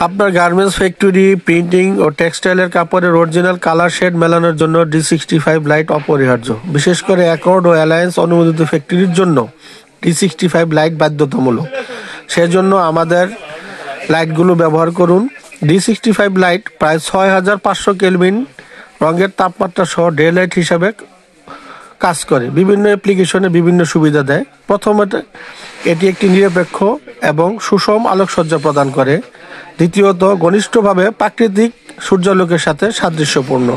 আপনার garments factory, printing ও টেক্সটাইলের কাপড়ের original colour shade মেলানোর জন্য D65 লাইট অপরিহার্য। বিশেষ করে অ্যাকর্ড ও অ্যালায়েন্স অনুমোদিত ফ্যাক্টরির জন্য D65 লাইট বাধ্যতামূলক। সেজন্য আমাদের লাইটগুলো ব্যবহার করুন। D65 লাইট প্রায় 6500 কেলভিন রঙের তাপমাত্রা সহ ডে লাইট হিসাবে কাজ করে। বিভিন্ন অ্যাপ্লিকেশনে বিভিন্ন সুবিধা দেয়। প্রথমত, এটি একটি নিরপেক্ষ এবং সুষম আলোকসজ্জা প্রদান করে। দ্বিতীয়ত, ঘনিষ্ঠভাবে প্রাকৃতিক সূর্যালোকের সাথে সাদৃশ্যপূর্ণ।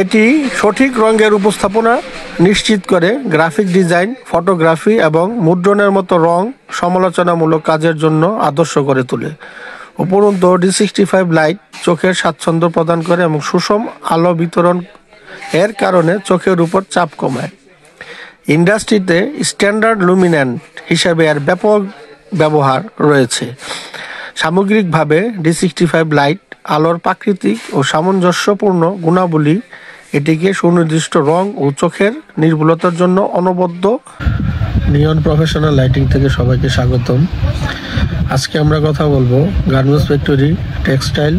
এটি সঠিক রঙের উপস্থাপনা নিশ্চিত করে। গ্রাফিক ডিজাইন, ফটোগ্রাফি এবং মুদ্রণের মতো রং সমালোচনামূলক কাজের জন্য আদর্শ করে তোলে। উপরন্তু D65 লাইট চোখের স্বাচ্ছন্দ্য প্রদান করে এবং সুষম আলো বিতরণ এর কারণে চোখের উপর চাপ কমায়। ইন্ডাস্ট্রিতে স্ট্যান্ডার্ড লুমিন্যান্ট হিসাবে এর ব্যাপক ব্যবহার রয়েছে। সামগ্রিকভাবে D65 লাইট আলোর প্রাকৃতিক ও সামঞ্জস্যপূর্ণ গুণাবলী এটিকে সুনির্দিষ্ট রং ও চোখের নির্ভুলতার জন্য অনবদ্য। নিয়ন প্রফেশনাল লাইটিং থেকে সবাইকে স্বাগতম। আজকে আমরা কথা বলবো গার্মেন্টস ফ্যাক্টরি, টেক্সটাইল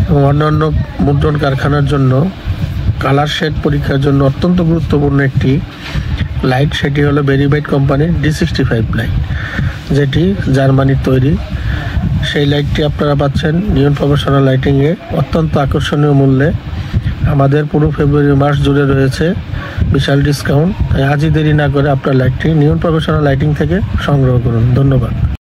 এবং অন্যান্য মুদ্রণ কারখানার জন্য কালার শেড পরীক্ষার জন্য অত্যন্ত গুরুত্বপূর্ণ একটি লাইট। সেটি হলো ভেরিবাইট কোম্পানির D65 লাইট, যেটি জার্মানির তৈরি। সেই লাইটটি আপনারা পাচ্ছেন নিয়ন প্রফেশনাল লাইটিংয়ে অত্যন্ত আকর্ষণীয় মূল্যে। আমাদের পুরো ফেব্রুয়ারি মাস জুড়ে রয়েছে বিশাল ডিসকাউন্ট। তাই আজই দেরি না করে আপনার লাইটটি নিয়ন প্রফেশনাল লাইটিং থেকে সংগ্রহ করুন। ধন্যবাদ।